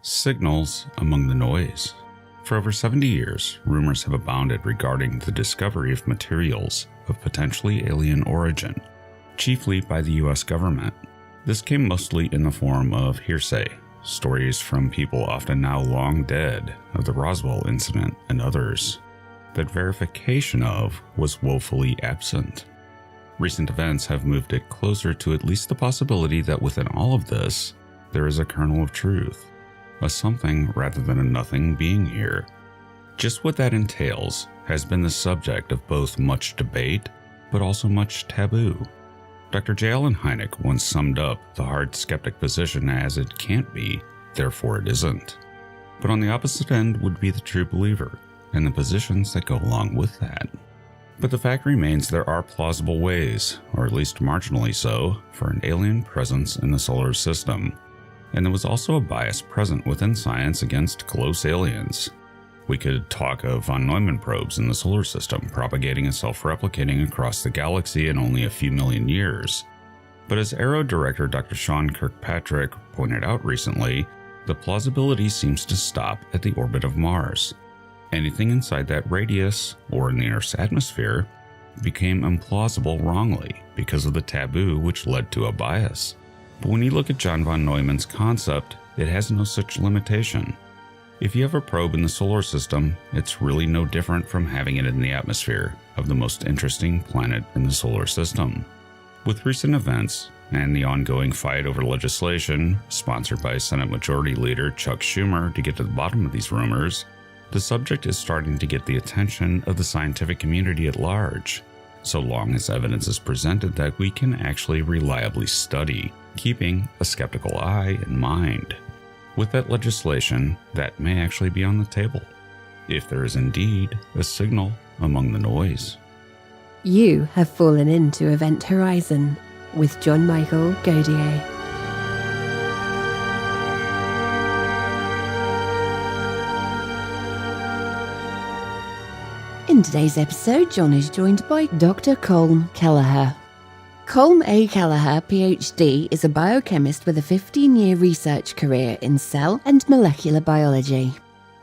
Signals among the noise. For over 70 years, rumors have abounded regarding the discovery of materials of potentially alien origin, chiefly by the US government. This came mostly in the form of hearsay, stories from people often now long dead of the Roswell incident and others, that verification of was woefully absent. Recent events have moved it closer to at least the possibility that within all of this, there is a kernel of truth, a something rather than a nothing being here. Just what that entails has been the subject of both much debate, but also much taboo. Dr. J. Allen Hynek once summed up the hard skeptic position as it can't be, therefore it isn't. But on the opposite end would be the true believer, and the positions that go along with that. But the fact remains there are plausible ways, or at least marginally so, for an alien presence in the solar system. And there was also a bias present within science against close aliens. We could talk of von Neumann probes in the solar system propagating and self-replicating across the galaxy in only a few million years. But as Aero director Dr. Sean Kirkpatrick pointed out recently, the plausibility seems to stop at the orbit of Mars. Anything inside that radius, or in the Earth's atmosphere, became implausible wrongly because of the taboo which led to a bias. But when you look at John von Neumann's concept, it has no such limitation. If you have a probe in the solar system, it's really no different from having it in the atmosphere of the most interesting planet in the solar system. With recent events, and the ongoing fight over legislation, sponsored by Senate Majority Leader Chuck Schumer to get to the bottom of these rumors, the subject is starting to get the attention of the scientific community at large, so long as evidence is presented that we can actually reliably study, keeping a skeptical eye in mind. With that legislation, that may actually be on the table, if there is indeed a signal among the noise. You have fallen into Event Horizon with John Michael Godier. In today's episode, John is joined by Dr. Colm Kelleher. Colm A. Kelleher, Ph.D, is a biochemist with a 15-year research career in cell and molecular biology.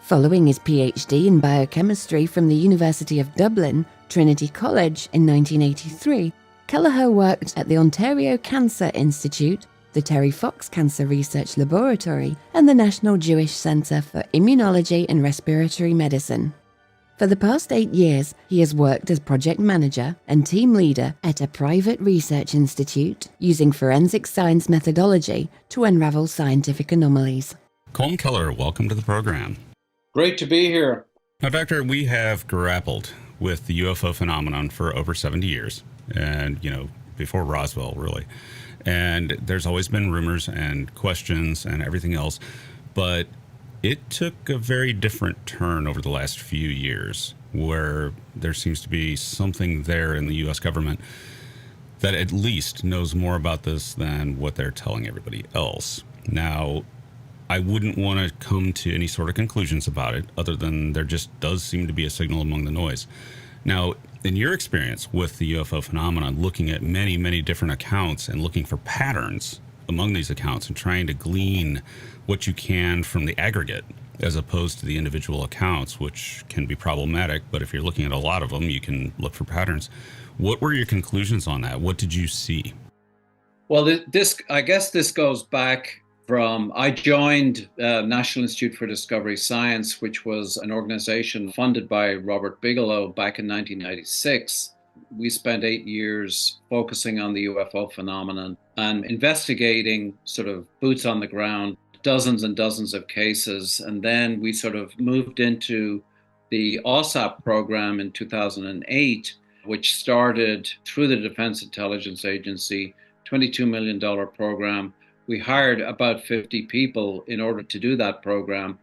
Following his Ph.D. in biochemistry from the University of Dublin, Trinity College in 1983, Kelleher worked at the Ontario Cancer Institute, the Terry Fox Cancer Research Laboratory, and the National Jewish Center for Immunology and Respiratory Medicine. For the past 8 years, he has worked as project manager and team leader at a private research institute using forensic science methodology to unravel scientific anomalies. Colm Kelleher, welcome to the program. Great to be here. Now, Doctor, we have grappled with the UFO phenomenon for over 70 years, and, before Roswell, really. And there's always been rumors and questions and everything else, but it took a very different turn over the last few years, where there seems to be something there in the U.S. government that at least knows more about this than what they're telling everybody else. Now, I wouldn't want to come to any sort of conclusions about it, other than there just does seem to be a signal among the noise. Now, in your experience with the UFO phenomenon, looking at many, many different accounts and looking for patterns among these accounts and trying to glean what you can from the aggregate as opposed to the individual accounts, which can be problematic, but if you're looking at a lot of them, you can look for patterns. What were your conclusions on that? What did you see? Well, I guess this goes back from, I joined National Institute for Discovery Science, which was an organization funded by Robert Bigelow back in 1996. We spent 8 years focusing on the UFO phenomenon and investigating sort of boots on the ground, dozens and dozens of cases. And then we sort of moved into the OSAP program in 2008, which started through the Defense Intelligence Agency, $22 million program. We hired about 50 people in order to do that program.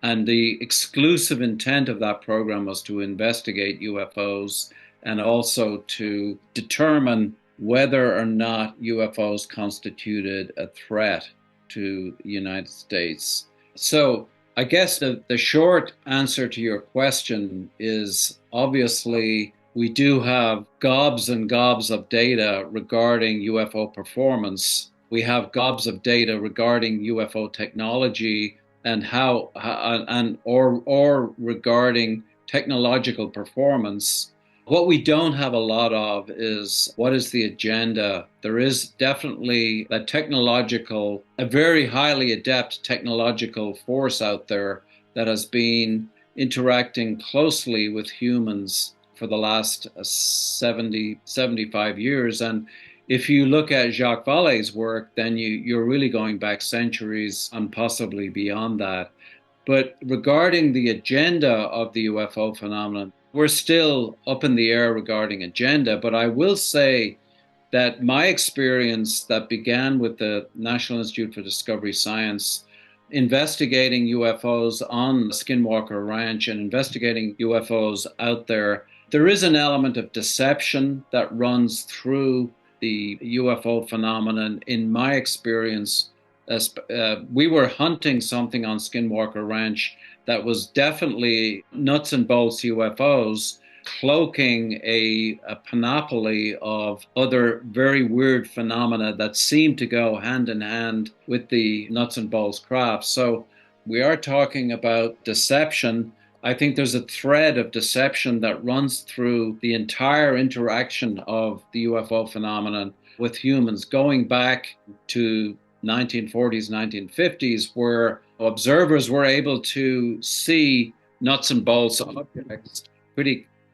And the exclusive intent of that program was to investigate UFOs and also to determine whether or not UFOs constituted a threat to the United States. So I guess the short answer to your question is, obviously we do have gobs and gobs of data regarding UFO performance. We have gobs of data regarding UFO technology and or regarding technological performance. What we don't have a lot of is what is the agenda. There is definitely a very highly adept technological force out there that has been interacting closely with humans for the last 75 years. And if you look at Jacques Vallée's work, then you're really going back centuries and possibly beyond that. But regarding the agenda of the UFO phenomenon, we're still up in the air regarding agenda. But I will say that my experience that began with the National Institute for Discovery Science, investigating UFOs on Skinwalker Ranch and investigating UFOs out there, there is an element of deception that runs through the UFO phenomenon. In my experience, we were hunting something on Skinwalker Ranch that was definitely nuts and bolts UFOs, cloaking a panoply of other very weird phenomena that seem to go hand in hand with the nuts and bolts craft. So we are talking about deception. I think there's a thread of deception that runs through the entire interaction of the UFO phenomenon with humans, going back to 1940s, 1950s, where observers were able to see nuts and bolts objects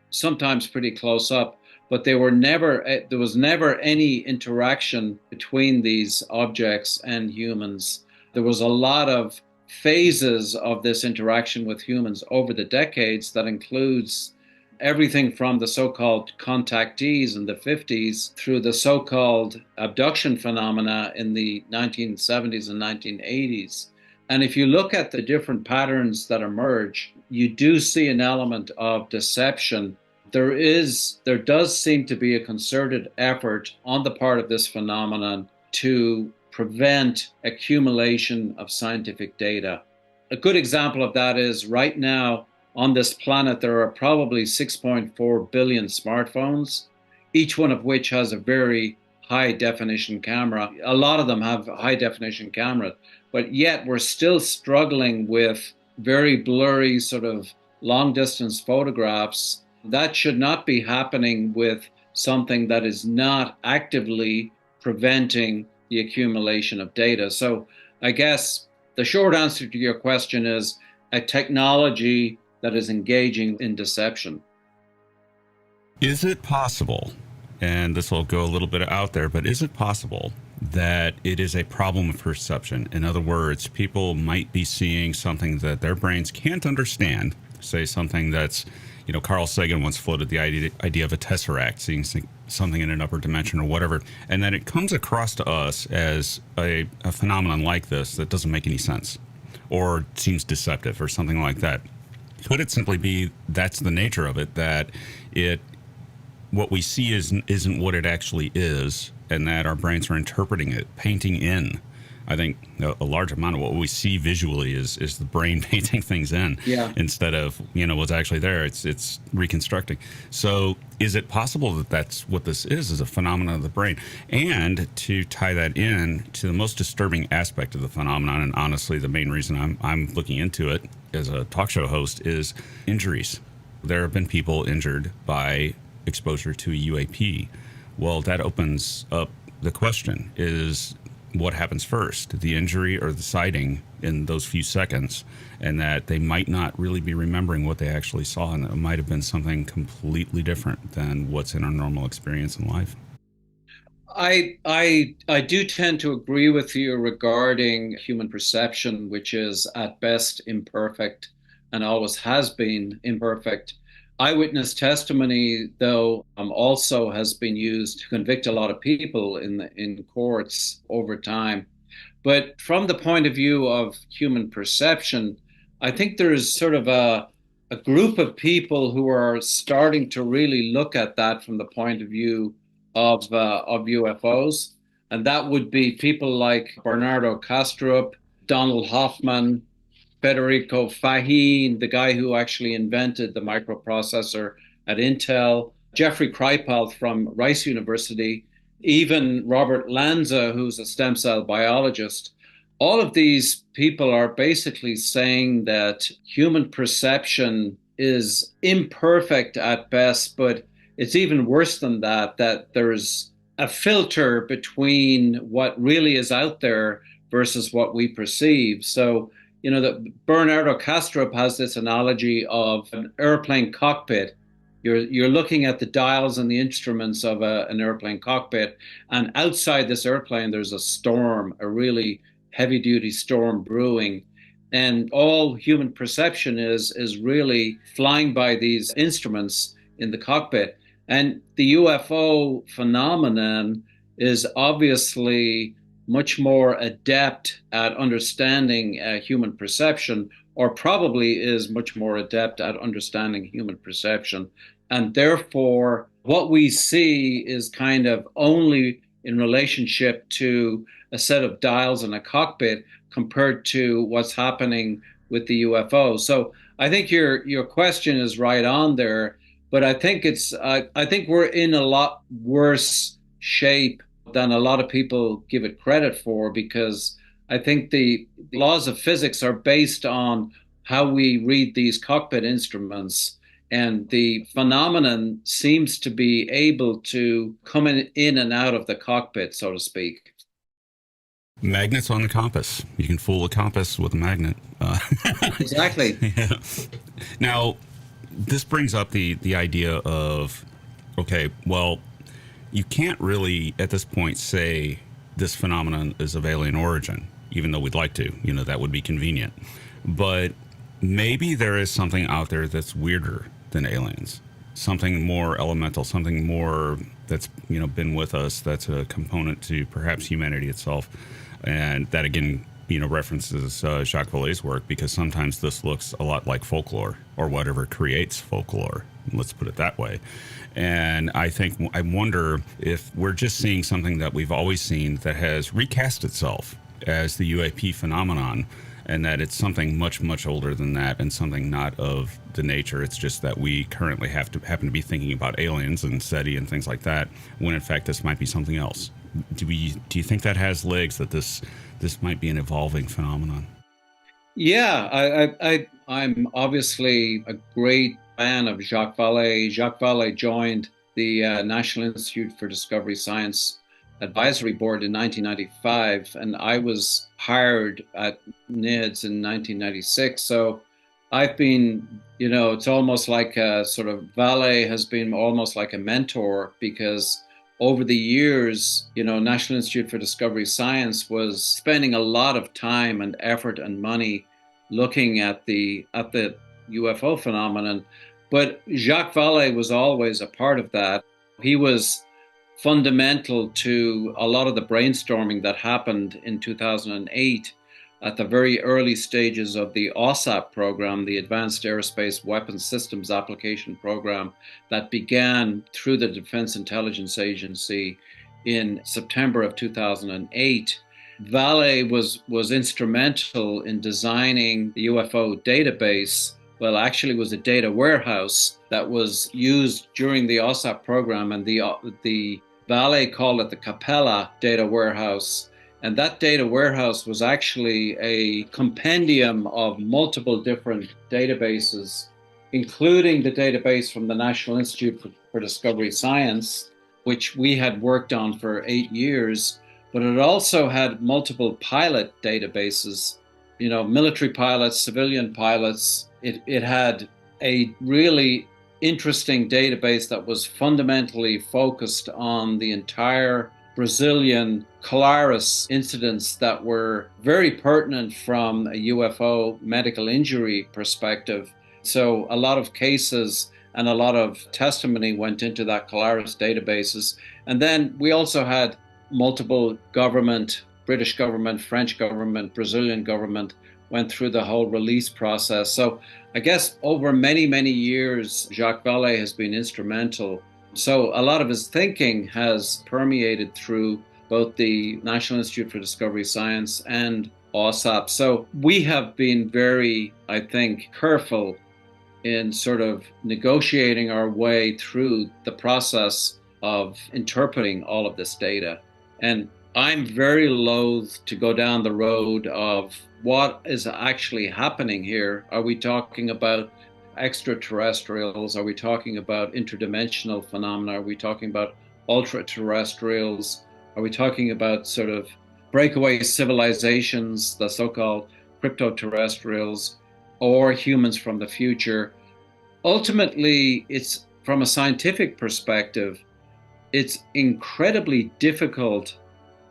sometimes pretty close up, but there was never any interaction between these objects and humans. There was a lot of phases of this interaction with humans over the decades that includes everything from the so-called contactees in the 50s through the so-called abduction phenomena in the 1970s and 1980s. And if you look at the different patterns that emerge, you do see an element of deception. There does seem to be a concerted effort on the part of this phenomenon to prevent accumulation of scientific data. A good example of that is right now on this planet, there are probably 6.4 billion smartphones, each one of which has a very high definition camera. A lot of them have high definition cameras, but yet we're still struggling with very blurry sort of long distance photographs. That should not be happening with something that is not actively preventing the accumulation of data. So I guess the short answer to your question is a technology that is engaging in deception. Is it possible, and this will go a little bit out there, but is it possible that it is a problem of perception? In other words, people might be seeing something that their brains can't understand, say something that's, Carl Sagan once floated the idea of a tesseract, seeing something in an upper dimension or whatever, and then it comes across to us as a phenomenon like this that doesn't make any sense or seems deceptive or something like that. Could it simply be that's the nature of it, that what we see isn't what it actually is, and that our brains are interpreting it, painting in? I think a large amount of what we see visually is the brain painting things in, instead of what's actually there. It's reconstructing. So is it possible that that's what this is a phenomenon of the brain? And to tie that in to the most disturbing aspect of the phenomenon, and honestly the main reason I'm looking into it as a talk show host, is injuries. There have been people injured by exposure to a UAP. Well, that opens up the question, is what happens first, the injury or the sighting in those few seconds, and that they might not really be remembering what they actually saw, and it might have been something completely different than what's in our normal experience in life. I do tend to agree with you regarding human perception, which is at best imperfect and always has been imperfect. Eyewitness testimony, though, also has been used to convict a lot of people in courts over time. But from the point of view of human perception, I think there's sort of a group of people who are starting to really look at that from the point of view of UFOs. And that would be people like Bernardo Kastrup, Donald Hoffman, Federico Fahin, the guy who actually invented the microprocessor at Intel, Jeffrey Kripal from Rice University, even Robert Lanza, who's a stem cell biologist. all of these people are basically saying that human perception is imperfect at best, but it's even worse than that, that there's a filter between what really is out there versus what we perceive. So, that Bernardo Kastrup has this analogy of an airplane cockpit. You're looking at the dials and the instruments of an airplane cockpit, and outside this airplane, there's a storm, a really heavy-duty storm brewing, and all human perception is really flying by these instruments in the cockpit. And the UFO phenomenon is obviously much more adept at understanding human perception, or probably is much more adept at understanding human perception. And therefore, what we see is kind of only in relationship to a set of dials in a cockpit compared to what's happening with the UFO. So I think your question is right on there, but I think I think we're in a lot worse shape than a lot of people give it credit for, because I think the laws of physics are based on how we read these cockpit instruments. And the phenomenon seems to be able to come in and out of the cockpit, so to speak. Magnets on the compass. You can fool a compass with a magnet. Exactly. Yeah. Now, this brings up the idea of, okay, well, you can't really, at this point, say this phenomenon is of alien origin, even though we'd like to. That would be convenient. But maybe there is something out there that's weirder than aliens, something more elemental, something more that's been with us, that's a component to perhaps humanity itself. And that again references Jacques Vallée's work, because sometimes this looks a lot like folklore, or whatever creates folklore, let's put it that way. And I wonder if we're just seeing something that we've always seen that has recast itself as the UAP phenomenon, and that it's something much, much older than that, and something not of the nature. It's just that we currently happen to be thinking about aliens and SETI and things like that, when in fact this might be something else. Do you think that has legs, that this might be an evolving phenomenon? Yeah, I'm obviously a great fan of Jacques Vallée. Jacques Vallée joined the National Institute for Discovery Science Advisory Board in 1995, and I was hired at NIDS in 1996. So I've been, it's almost like a sort of Vallée has been almost like a mentor, because over the years, National Institute for Discovery Science was spending a lot of time and effort and money looking at the UFO phenomenon. But Jacques Vallée was always a part of that. He was fundamental to a lot of the brainstorming that happened in 2008 at the very early stages of the OSAP program, the Advanced Aerospace Weapons Systems Application Program, that began through the Defense Intelligence Agency in September of 2008. Vallée was instrumental in designing the UFO database. Well, actually, it was a data warehouse that was used during the OSAP program, and the Vallée called it the Capella data warehouse. And that data warehouse was actually a compendium of multiple different databases, including the database from the National Institute for Discovery Science, which we had worked on for 8 years. But it also had multiple pilot databases, military pilots, civilian pilots. It had a really interesting database that was fundamentally focused on the entire Brazilian Colares incidents that were very pertinent from a UFO medical injury perspective. So a lot of cases and a lot of testimony went into that Colares databases. And then we also had multiple government, British government, French government, Brazilian government, went through the whole release process. So I guess over many, many years, Jacques Vallée has been instrumental. So a lot of his thinking has permeated through both the National Institute for Discovery Science and OSAP. So we have been very, I think, careful in sort of negotiating our way through the process of interpreting all of this data. And I'm very loath to go down the road of what is actually happening here. Are we talking about extraterrestrials? Are we talking about interdimensional phenomena? Are we talking about ultra terrestrials? Are we talking about sort of breakaway civilizations, the so-called crypto-terrestrials, or humans from the future? Ultimately, it's from a scientific perspective, it's incredibly difficult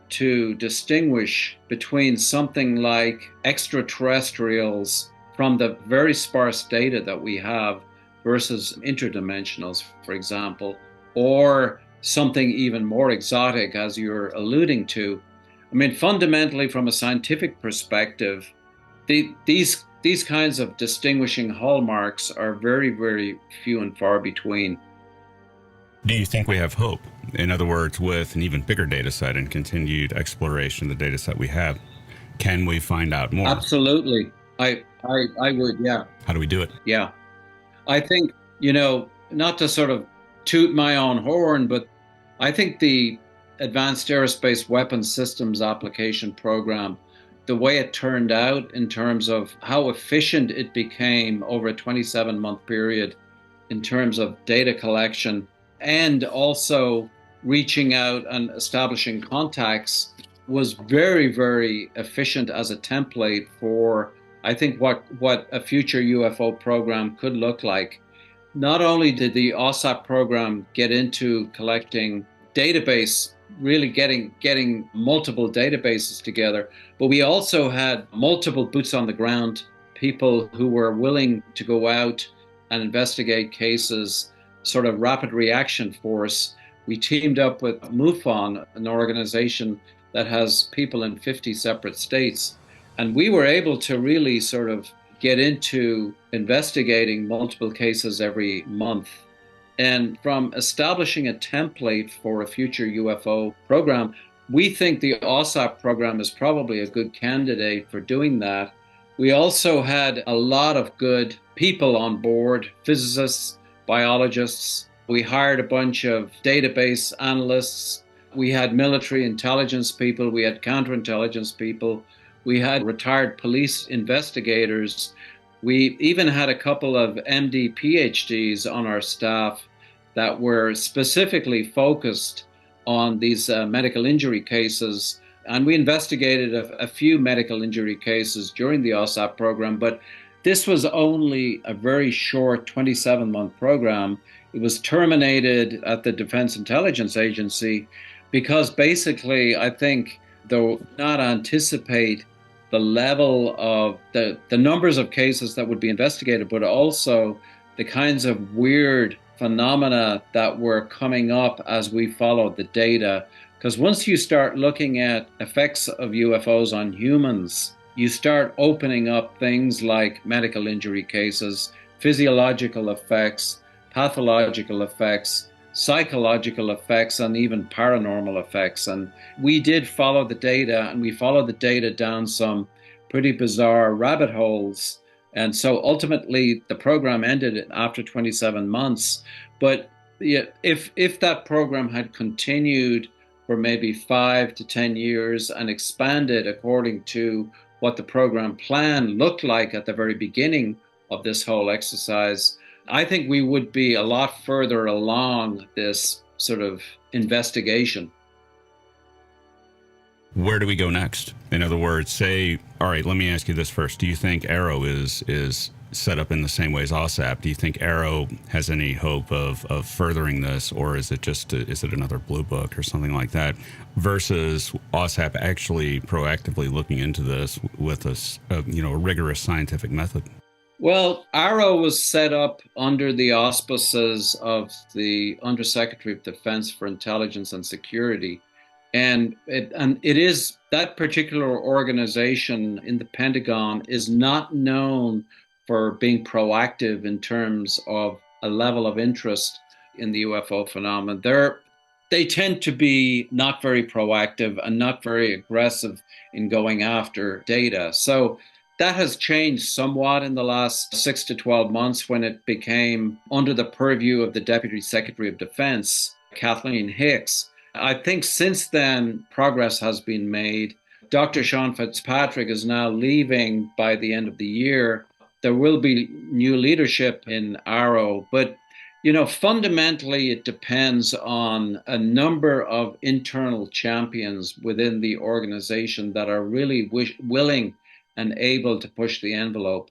to distinguish between something like extraterrestrials from the very sparse data that we have versus interdimensionals, for example, or something even more exotic, as you're alluding to. I mean, fundamentally, from a scientific perspective, these kinds of distinguishing hallmarks are very, very few and far between. Do you think we have hope? In other words, with an even bigger data set and continued exploration of the data set we have, can we find out more? Absolutely. I would, yeah. How do we do it? Yeah. I think, not to sort of toot my own horn, but I think the Advanced Aerospace Weapons Systems Application Program, the way it turned out in terms of how efficient it became over a 27-month period in terms of data collection, and also reaching out and establishing contacts, was very, very efficient as a template for, I think, what a future UFO program could look like. Not only did the OSAP program get into collecting database, really getting multiple databases together, but we also had multiple boots on the ground, people who were willing to go out and investigate cases, sort of rapid reaction force. We teamed up with MUFON, an organization that has people in 50 separate states. And we were able to really sort of get into investigating multiple cases every month. And from establishing a template for a future UFO program, we think the OSAP program is probably a good candidate for doing that. We also had a lot of good people on board, physicists, biologists. We hired a bunch of database analysts. We had military intelligence people. We had counterintelligence people. We had retired police investigators. We even had a couple of MD PhDs on our staff that were specifically focused on these medical injury cases. And we investigated a few medical injury cases during the OSAP program, but this was only a very short 27-month program. It was terminated at the Defense Intelligence Agency because basically, I think, they not anticipate the level of the numbers of cases that would be investigated, but also the kinds of weird phenomena that were coming up as we followed the data. Because once you start looking at effects of UFOs on humans, you start opening up things like medical injury cases, physiological effects, pathological effects, psychological effects, and even paranormal effects. And we did follow the data, and we followed the data down some pretty bizarre rabbit holes. And so ultimately, the program ended after 27 months. But if that program had continued for maybe 5 to 10 years and expanded according to what the program plan looked like at the very beginning of this whole exercise, I think we would be a lot further along this sort of investigation. Where do we go next? In other words, say, all right, let me ask you this first. Do you think ARROW is set up in the same way as OSAP? Do you think ARROW has any hope of furthering this, or is it another blue book or something like that, versus OSAP actually proactively looking into this with a rigorous scientific method? Well, ARROW was set up under the auspices of the Undersecretary of Defense for Intelligence and Security. And it is that particular organization in the Pentagon is not known for being proactive in terms of a level of interest in the UFO phenomenon. They tend to be not very proactive and not very aggressive in going after data. So that has changed somewhat in the last 6 to 12 months when it became under the purview of the Deputy Secretary of Defense, Kathleen Hicks. I think since then, progress has been made. Dr. Sean Fitzpatrick is now leaving by the end of the year. There will be new leadership in ARRO, but fundamentally, it depends on a number of internal champions within the organization that are really willing and able to push the envelope.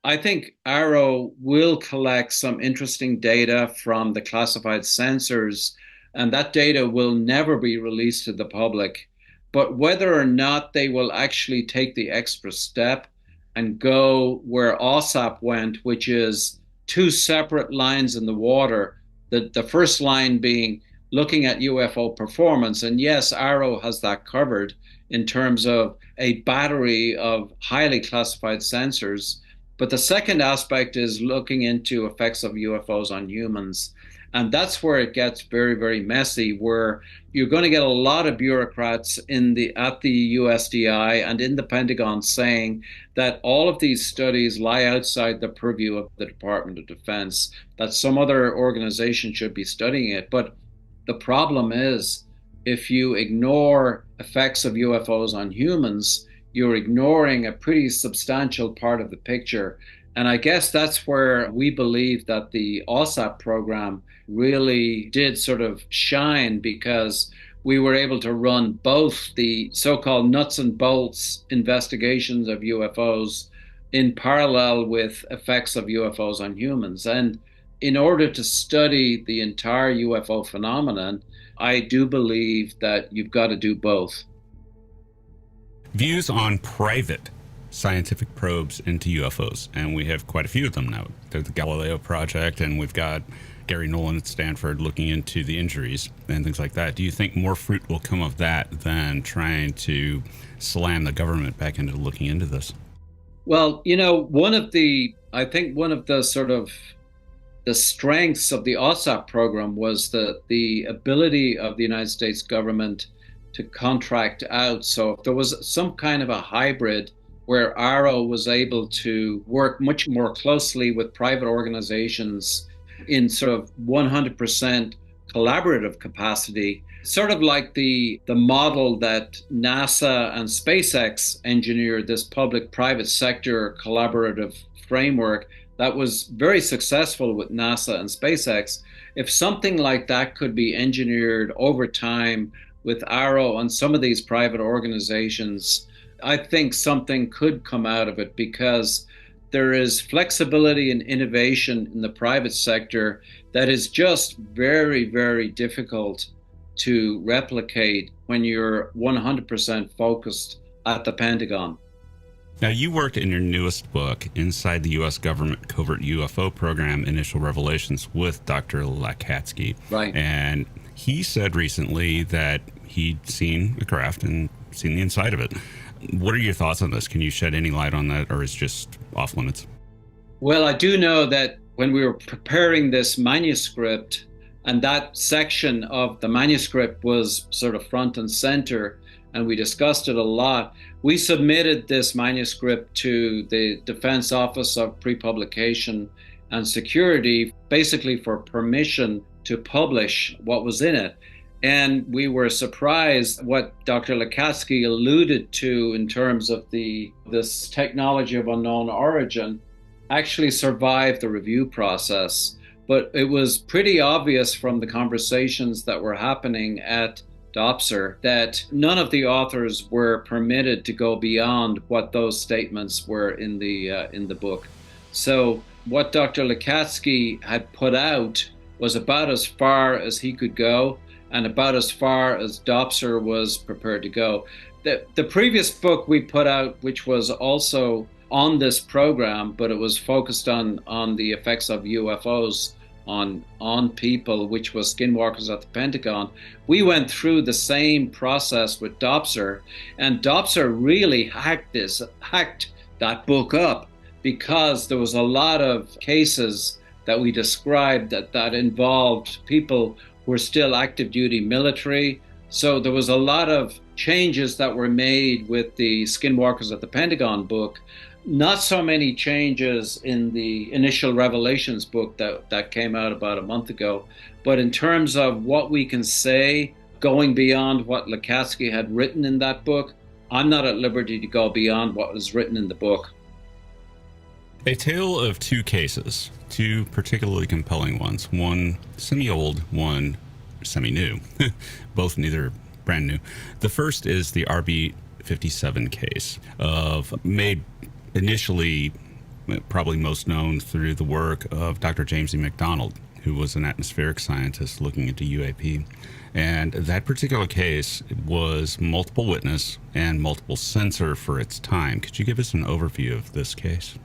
I think ARRO will collect some interesting data from the classified sensors, and that data will never be released to the public. But whether or not they will actually take the extra step and go where OSAP went, which is two separate lines in the water, the first line being looking at UFO performance. And yes, ARRO has that covered in terms of a battery of highly classified sensors. But the second aspect is looking into effects of UFOs on humans. And that's where it gets very, very messy, where you're going to get a lot of bureaucrats at the USDI and in the Pentagon saying that all of these studies lie outside the purview of the Department of Defense, that some other organization should be studying it. But the problem is, if you ignore effects of UFOs on humans, you're ignoring a pretty substantial part of the picture. And I guess that's where we believe that the OSAP program really did sort of shine, because we were able to run both the so-called nuts and bolts investigations of UFOs in parallel with effects of UFOs on humans. And in order to study the entire UFO phenomenon, I do believe that you've got to do both. Views on private scientific probes into UFOs, and we have quite a few of them now. There's the Galileo Project, and we've got Gary Nolan at Stanford looking into the injuries and things like that. Do you think more fruit will come of that than trying to slam the government back into looking into this? Well, one of the sort of the strengths of the OSAP program was the ability of the United States government to contract out. So if there was some kind of a hybrid where ARRO was able to work much more closely with private organizations in sort of 100% collaborative capacity, sort of like the model that NASA and SpaceX engineered, this public-private sector collaborative framework that was very successful with NASA and SpaceX. If something like that could be engineered over time with ARRO and some of these private organizations, I think something could come out of it, because there is flexibility and innovation in the private sector that is just very, very difficult to replicate when you're 100% focused at the Pentagon. Now, you worked in your newest book, Inside the U.S. Government Covert UFO Program, Initial Revelations, with Dr. Lakatsky. Right. And he said recently that he'd seen a craft and seen the inside of it. What are your thoughts on this? Can you shed any light on that, or is it just off limits? Well, I do know that when we were preparing this manuscript, and that section of the manuscript was sort of front and center, and we discussed it a lot, we submitted this manuscript to the Defense Office of Pre-Publication and Security, basically for permission to publish what was in it. And we were surprised what Dr. Lakatsky alluded to in terms of this technology of unknown origin actually survived the review process. But it was pretty obvious from the conversations that were happening at DOPSR that none of the authors were permitted to go beyond what those statements were in the book. So what Dr. Lakatsky had put out was about as far as he could go, and about as far as DOPSR was prepared to go. The previous book we put out, which was also on this program, but it was focused on the effects of UFOs on people, which was Skinwalkers at the Pentagon, we went through the same process with DOPSR, and DOPSR really hacked that book up, because there was a lot of cases that we described that involved people were still active duty military. So there was a lot of changes that were made with the Skinwalkers at the Pentagon book. Not so many changes in the Initial Revelations book that came out about a month ago. But in terms of what we can say going beyond what Lukatsky had written in that book. I'm not at liberty to go beyond what was written in the book. A tale of two cases, two particularly compelling ones, one semi-old, one semi-new, both neither brand new. The first is the RB-57 case, made initially probably most known through the work of Dr. James E. McDonald, who was an atmospheric scientist looking into UAP. And that particular case was multiple witness and multiple censor for its time. Could you give us an overview of this case?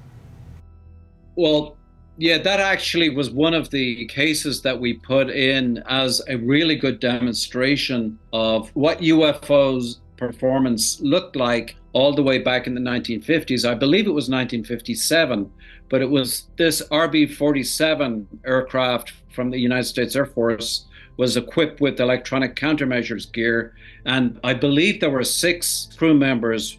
Well, yeah, that actually was one of the cases that we put in as a really good demonstration of what UFOs performance looked like all the way back in the 1950s. I believe it was 1957, but it was this RB-47 aircraft from the United States Air Force was equipped with electronic countermeasures gear. And I believe there were 6 crew members,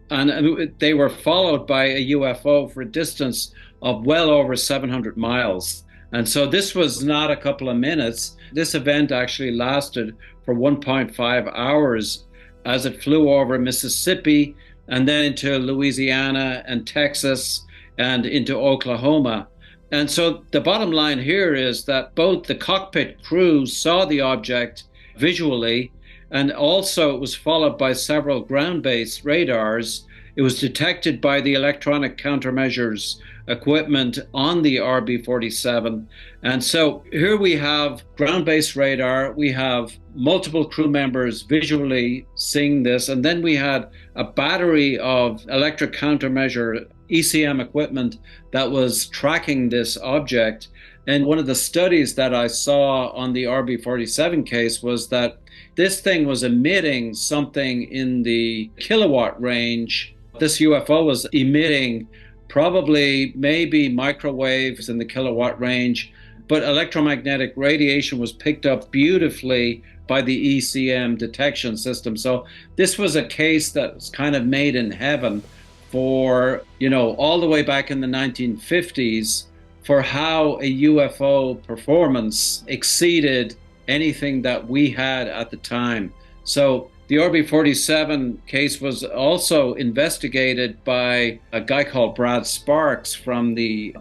and they were followed by a UFO for a distance of well over 700 miles. And so this was not a couple of minutes. This event actually lasted for 1.5 hours as it flew over Mississippi and then into Louisiana and Texas and into Oklahoma. And so the bottom line here is that both the cockpit crew saw the object visually, and also it was followed by several ground-based radars. It was detected by the electronic countermeasures equipment on the RB-47. And so here we have ground-based radar, we have multiple crew members visually seeing this, and then we had a battery of electric countermeasure ECM equipment that was tracking this object. And one of the studies that I saw on the RB-47 case was that this thing was emitting something in the kilowatt range. This UFO was emitting probably maybe microwaves in the kilowatt range, but electromagnetic radiation was picked up beautifully by the ECM detection system. So this was a case that was kind of made in heaven for, all the way back in the 1950s, for how a UFO performance exceeded anything that we had at the time. So the RB-47 case was also investigated by a guy called Brad Sparks he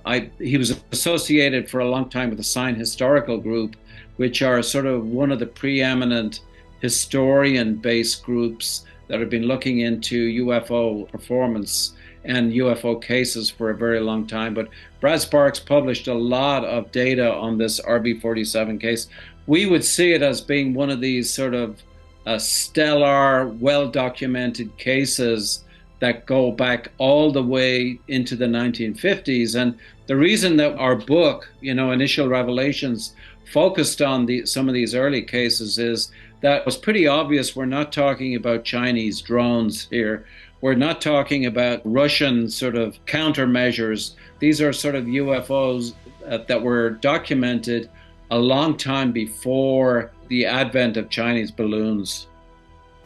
was associated for a long time with the Sign Historical Group, which are sort of one of the preeminent historian-based groups that have been looking into UFO performance and UFO cases for a very long time. But Brad Sparks published a lot of data on this RB-47 case. We would see it as being one of these sort of stellar, well-documented cases that go back all the way into the 1950s. And the reason that our book, Initial Revelations, focused on some of these early cases is that it was pretty obvious we're not talking about Chinese drones here. We're not talking about Russian sort of countermeasures. These are sort of UFOs that were documented a long time before the advent of Chinese balloons.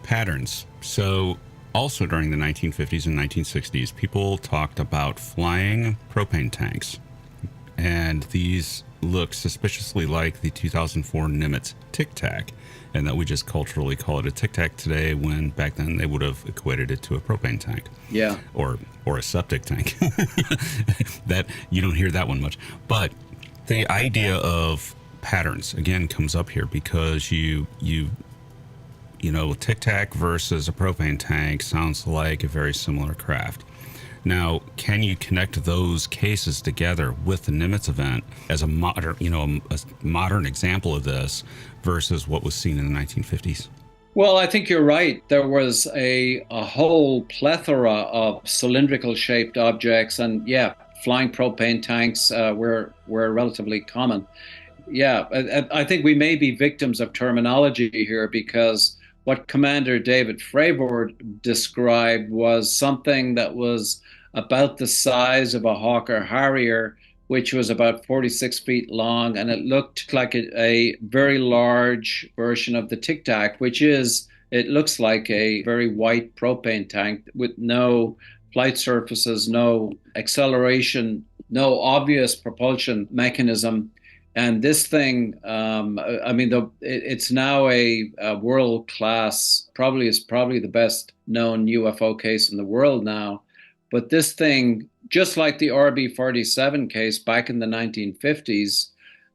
Patterns. So also during the 1950s and 1960s, people talked about flying propane tanks. And these look suspiciously like the 2004 Nimitz Tic Tac, and that we just culturally call it a Tic Tac today, when back then they would have equated it to a propane tank. Yeah. Or a septic tank. That you don't hear that one much. But the idea of patterns again comes up here, because Tic Tac versus a propane tank sounds like a very similar craft. Now, can you connect those cases together with the Nimitz event as a modern example of this versus what was seen in the 1950s? Well, I think you're right. There was a whole plethora of cylindrical shaped objects, and flying propane tanks were relatively common. Yeah, I think we may be victims of terminology here, because what Commander David Fravor described was something that was about the size of a Hawker Harrier, which was about 46 feet long, and it looked like a very large version of the Tic Tac, it looks like a very white propane tank with no flight surfaces, no acceleration, no obvious propulsion mechanism. And this thing, it's now a world class, probably the best known UFO case in the world now. But this thing, just like the RB-47 case back in the 1950s,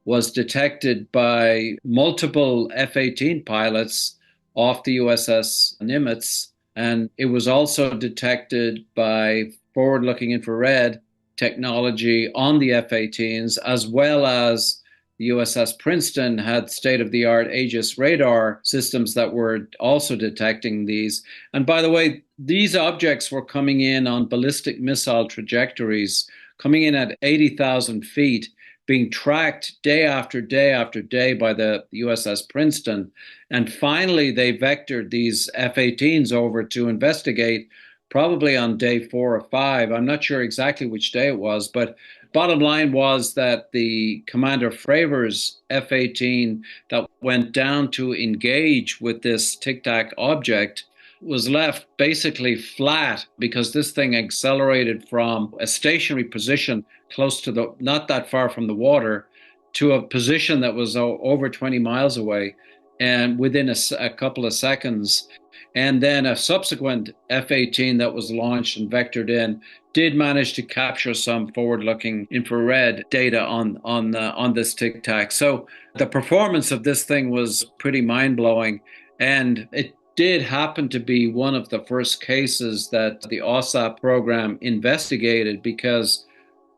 was detected by multiple F-18 pilots off the USS Nimitz. And it was also detected by forward-looking infrared technology on the F-18s, as well as the USS Princeton had state-of-the-art Aegis radar systems that were also detecting these. And by the way, these objects were coming in on ballistic missile trajectories, coming in at 80,000 feet, being tracked day after day after day by the USS Princeton. And finally, they vectored these F-18s over to investigate, probably on day 4 or 5. I'm not sure exactly which day it was, but bottom line was that the Commander Fravers F-18 that went down to engage with this Tic Tac object was left basically flat because this thing accelerated from a stationary position close to not that far from the water to a position that was over 20 miles away, and within a couple of seconds. And then a subsequent F-18 that was launched and vectored in did manage to capture some forward-looking infrared data on this Tic Tac. So the performance of this thing was pretty mind-blowing, and it did happen to be one of the first cases that the OSAP program investigated, because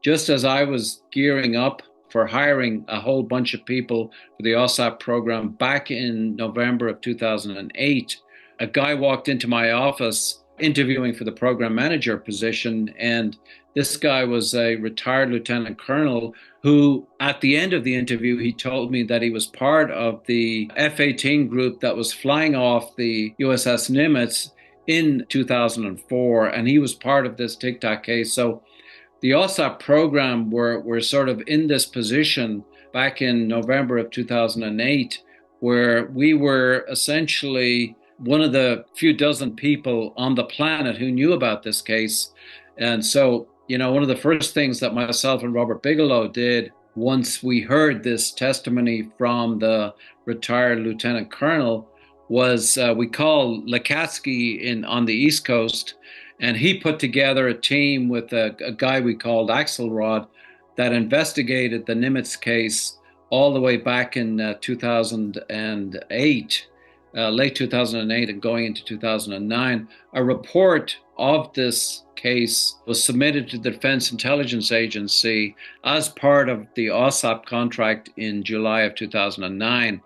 just as I was gearing up for hiring a whole bunch of people for the OSAP program back in November of 2008, a guy walked into my office interviewing for the program manager position, and this guy was a retired lieutenant colonel who, at the end of the interview, he told me that he was part of the F-18 group that was flying off the USS Nimitz in 2004, and he was part of this Tic Tac case. So the OSAP program were sort of in this position back in November of 2008, where we were essentially one of the few dozen people on the planet who knew about this case. And so, one of the first things that myself and Robert Bigelow did once we heard this testimony from the retired lieutenant colonel was we called Lakatsky on the East Coast, and he put together a team with a guy we called Axelrod that investigated the Nimitz case all the way back in 2008. Late 2008 and going into 2009, a report of this case was submitted to the Defense Intelligence Agency as part of the OSAP contract in July of 2009.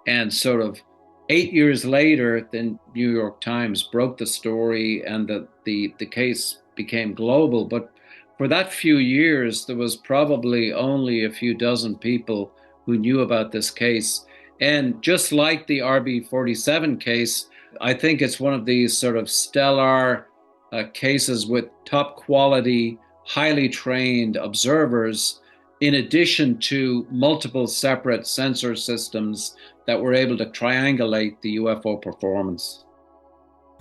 And sort of 8 years later, the New York Times broke the story and the case became global. But for that few years, there was probably only a few dozen people who knew about this case. And just like the RB-47 case, I think it's one of these sort of stellar cases with top quality, highly trained observers, in addition to multiple separate sensor systems that were able to triangulate the UFO performance.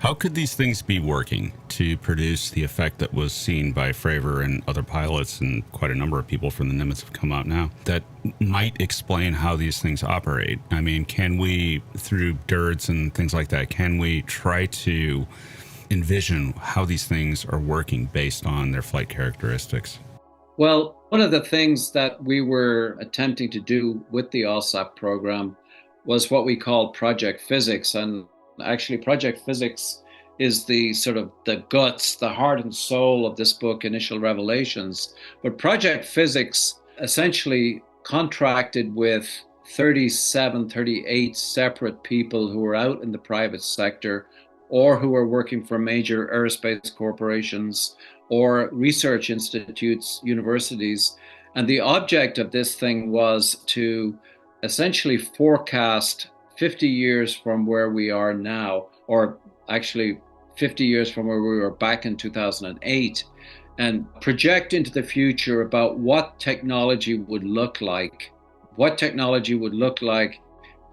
How could these things be working to produce the effect that was seen by Fravor and other pilots, and quite a number of people from the Nimitz have come out now, that might explain how these things operate? I mean, can we, through DIRDs and things like that, can we try to envision how these things are working based on their flight characteristics? Well, one of the things that we were attempting to do with the OSAP program was what we call Project Physics. And actually, Project Physics is the sort of the guts, the heart and soul of this book, Initial Revelations. But Project Physics essentially contracted with 38 separate people who were out in the private sector, or who were working for major aerospace corporations or research institutes, universities. And the object of this thing was to essentially forecast 50 years from where we are now, or actually 50 years from where we were back in 2008, and project into the future about what technology would look like,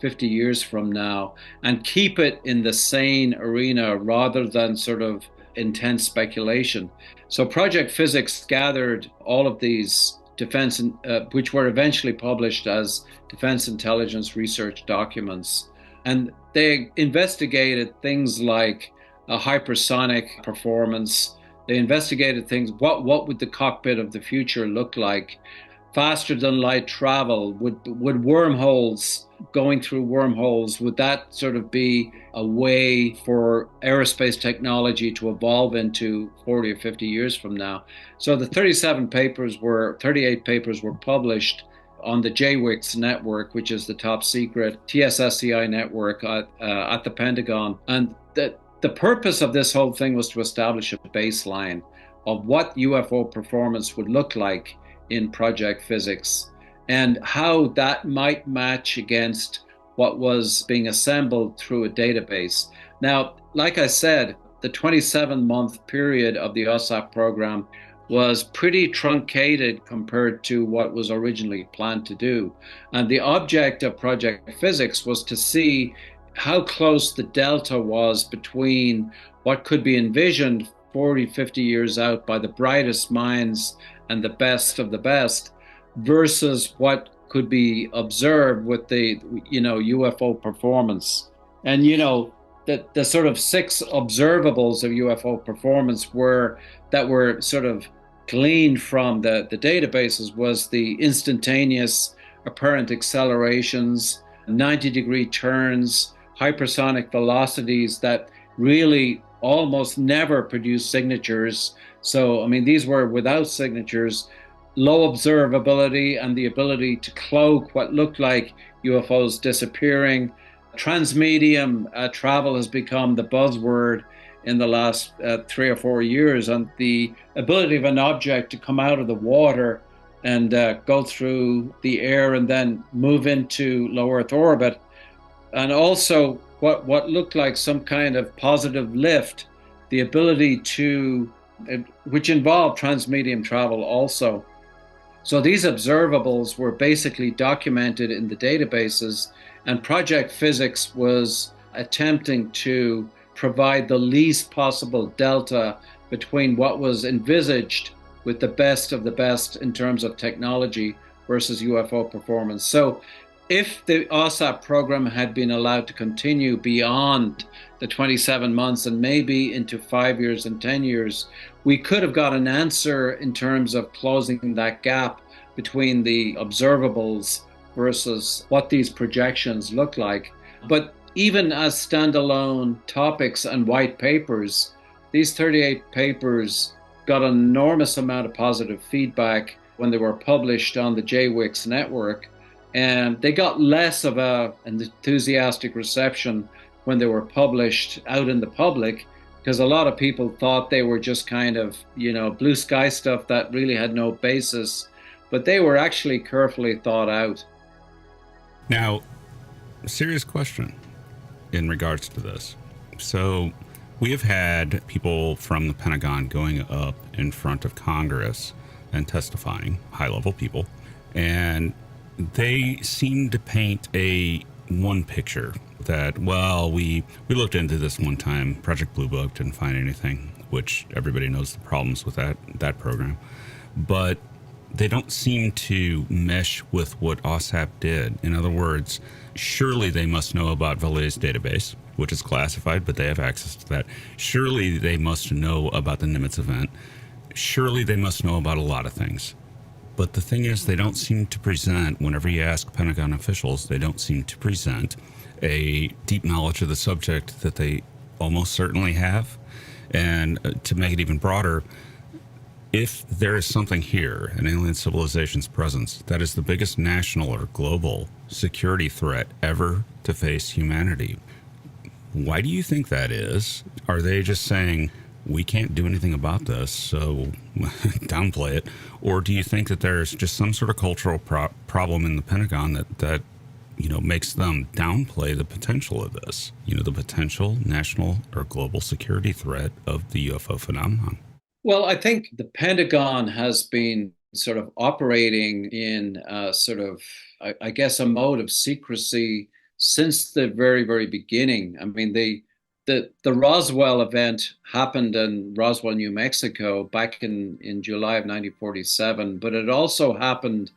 50 years from now, and keep it in the sane arena rather than sort of intense speculation. So Project Physics gathered all of these which were eventually published as defense intelligence research documents. And they investigated things like hypersonic performance. They investigated things, what would the cockpit of the future look like? Faster than light travel, would wormholes, going through wormholes, would that sort of be a way for aerospace technology to evolve into 40 or 50 years from now? So the 38 papers were published on the JWICS network, which is the top secret TSSCI network at the Pentagon. And the purpose of this whole thing was to establish a baseline of what UFO performance would look like in project physics and how that might match against what was being assembled through a database. Now, like I said, the 27-month period of the OSAP program was pretty truncated compared to what was originally planned to do. And the object of project physics was to see how close the delta was between what could be envisioned 40, 50 years out by the brightest minds and the best of the best versus what could be observed with the UFO performance. And the sort of 6 observables of UFO performance that were sort of gleaned from the databases was the instantaneous apparent accelerations, 90-degree turns, hypersonic velocities that really almost never produce signatures. So, I mean, these were without signatures, low observability and the ability to cloak what looked like UFOs disappearing. Transmedium travel has become the buzzword in the last 3 or 4 years, and the ability of an object to come out of the water and go through the air and then move into low Earth orbit, and also what looked like some kind of positive lift, the ability to, which involved transmedium travel also. So these observables were basically documented in the databases, and project physics was attempting to provide the least possible delta between what was envisaged with the best of the best in terms of technology versus UFO performance. So if the OSAP program had been allowed to continue beyond the 27 months and maybe into 5 years and 10 years, we could have got an answer in terms of closing that gap between the observables versus what these projections look like. But even as standalone topics and white papers, these 38 papers got an enormous amount of positive feedback when they were published on the JWICS network. And they got less of an enthusiastic reception when they were published out in the public, because a lot of people thought they were just kind of, blue sky stuff that really had no basis, but they were actually carefully thought out. Now, a serious question in regards to this. So we have had people from the Pentagon going up in front of Congress and testifying, high-level people, and they seem to paint one picture that, well, we looked into this one time, Project Blue Book, didn't find anything, which everybody knows the problems with that program. But they don't seem to mesh with what OSAP did. In other words, surely they must know about Valley's database, which is classified, but they have access to that. Surely they must know about the Nimitz event. Surely they must know about a lot of things. But the thing is, they don't seem to present, whenever you ask Pentagon officials, they don't seem to present a deep knowledge of the subject that they almost certainly have. And to make it even broader, if there is something here, an alien civilization's presence, that is the biggest national or global security threat ever to face humanity, why do you think that is? Are they just saying, we can't do anything about this, so downplay it? Or do you think that there's just some sort of cultural problem in the Pentagon that makes them downplay the potential of this, the potential national or global security threat of the UFO phenomenon? Well, I think the Pentagon has been sort of operating in I guess, a mode of secrecy since the very, very beginning. I mean, the the Roswell event happened in Roswell, New Mexico back in July of 1947, but it also happened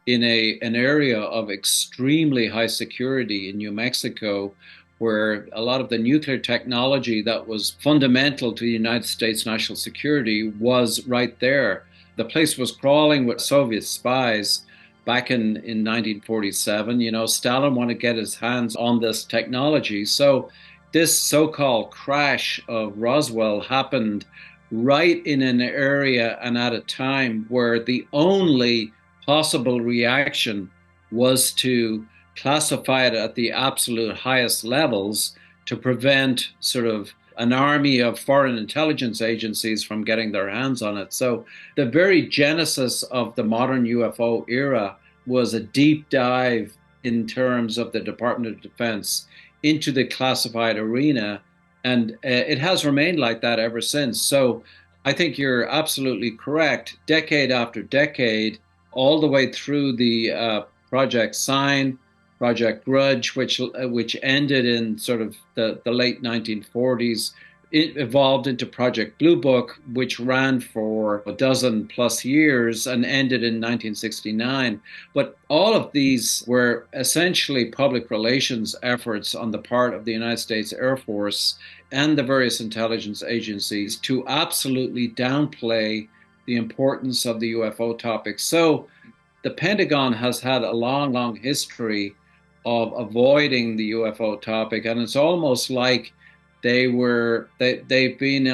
in an area of extremely high security in New Mexico, where a lot of the nuclear technology that was fundamental to the United States national security was right there. The place was crawling with Soviet spies back in 1947. You know, Stalin wanted to get his hands on this technology. So this so-called crash of Roswell happened right in an area and at a time where the only possible reaction was to classify it at the absolute highest levels to prevent sort of an army of foreign intelligence agencies from getting their hands on it. So the very genesis of the modern UFO era was a deep dive in terms of the Department of Defense into the classified arena, and it has remained like that ever since. So I think you're absolutely correct. Decade after decade, all the way through the Project Sign, Project Grudge, which ended in sort of the late 1940s. It evolved into Project Blue Book, which ran for a dozen plus years and ended in 1969. But all of these were essentially public relations efforts on the part of the United States Air Force and the various intelligence agencies to absolutely downplay the importance of the UFO topic. So the Pentagon has had a long, long history of avoiding the UFO topic, and it's almost like they've been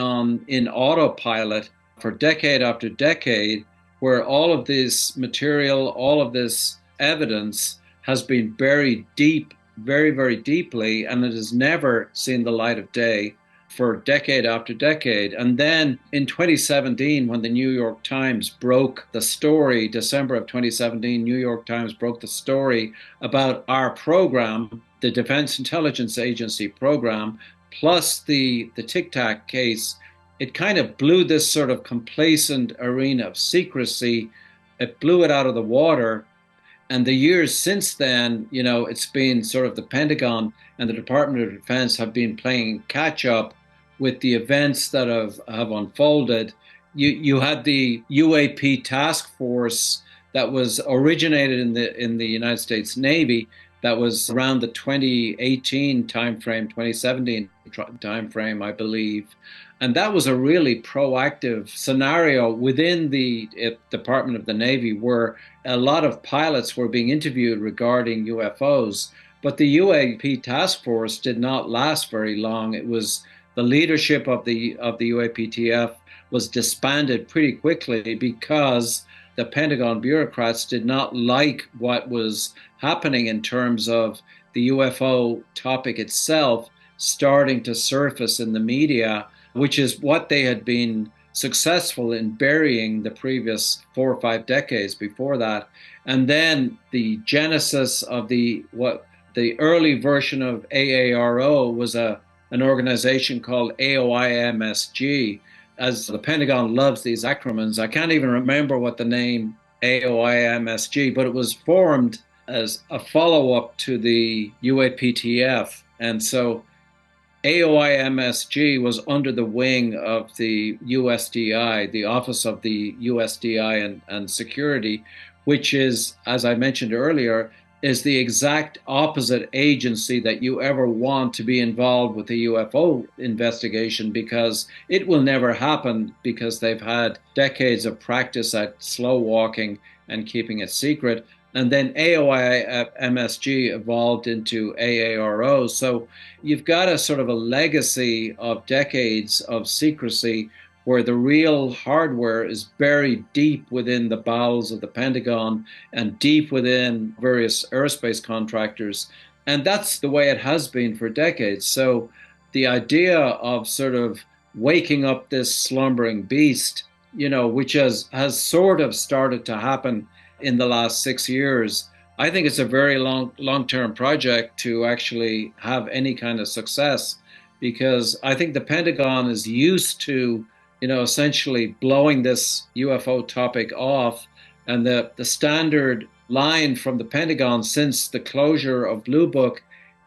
in autopilot for decade after decade, where all of this material, all of this evidence has been buried deep, very, very deeply, and it has never seen the light of day for decade after decade. And then in 2017, when the New York Times broke the story, December of 2017, New York Times broke the story about our program, the Defense Intelligence Agency program, plus the Tic Tac case, it kind of blew this sort of complacent arena of secrecy. It blew it out of the water. And the years since then, you know, it's been sort of the Pentagon and the Department of Defense have been playing catch up with the events that have unfolded. You had the UAP task force that was originated in the United States Navy, that was around the 2018 timeframe, 2017 timeframe, I believe. And that was a really proactive scenario within the Department of the Navy, where a lot of pilots were being interviewed regarding UFOs. But the UAP task force did not last very long. It was the leadership of the UAPTF was disbanded pretty quickly because the Pentagon bureaucrats did not like what was happening in terms of the UFO topic itself starting to surface in the media, which is what they had been successful in burying the previous 4 or 5 decades before that. And then the genesis of the early version of AARO was an organization called AOIMSG. As the Pentagon loves these acronyms, I can't even remember what the name AOIMSG, but it was formed as a follow-up to the UAPTF. And so AOIMSG was under the wing of the USDI, the Office of the USDI and Security, which is, as I mentioned earlier, is the exact opposite agency that you ever want to be involved with the UFO investigation, because it will never happen, because they've had decades of practice at slow walking and keeping it secret. And then AOIMSG evolved into AARO. So you've got a sort of a legacy of decades of secrecy where the real hardware is buried deep within the bowels of the Pentagon and deep within various aerospace contractors. And that's the way it has been for decades. So the idea of sort of waking up this slumbering beast, you know, which has sort of started to happen in the last 6 years, I think it's a very long-term project to actually have any kind of success, because I think the Pentagon is used to, you know, essentially blowing this UFO topic off. And the standard line from the Pentagon since the closure of Blue Book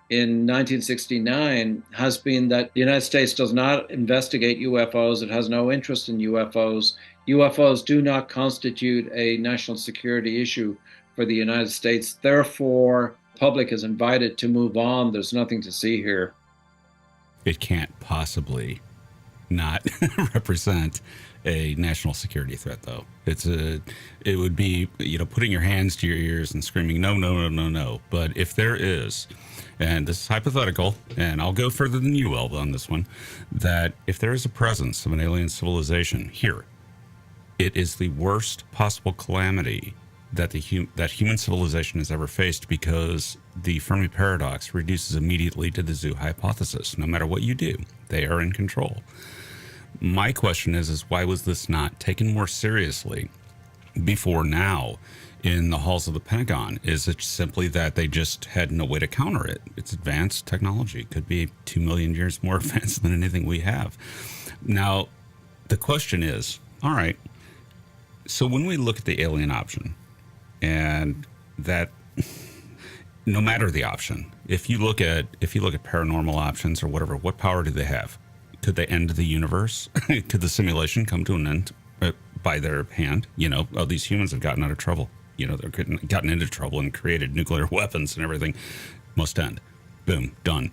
in 1969 has been that the United States does not investigate UFOs. It has no interest in UFOs. UFOs do not constitute a national security issue for the United States. Therefore, the public is invited to move on. There's nothing to see here. It can't possibly not represent a national security threat, though. It would be, putting your hands to your ears and screaming, no, no, no, no, no. But if there is, and this is hypothetical, and I'll go further than you will on this one, that if there is a presence of an alien civilization here, it is the worst possible calamity that that human civilization has ever faced, because the Fermi paradox reduces immediately to the zoo hypothesis. No matter what you do, they are in control. My question is why was this not taken more seriously before now in the halls of the Pentagon? Is it simply that they just had no way to counter it? It's advanced technology. It could be 2 million years more advanced than anything we have. Now, the question is, all right, so when we look at the alien option, and that no matter the option, if you look at paranormal options or whatever, what power do they have? Could they end the universe? Could the simulation come to an end by their hand? These humans have gotten out of trouble. They've gotten into trouble and created nuclear weapons and everything. Must end. Boom, done.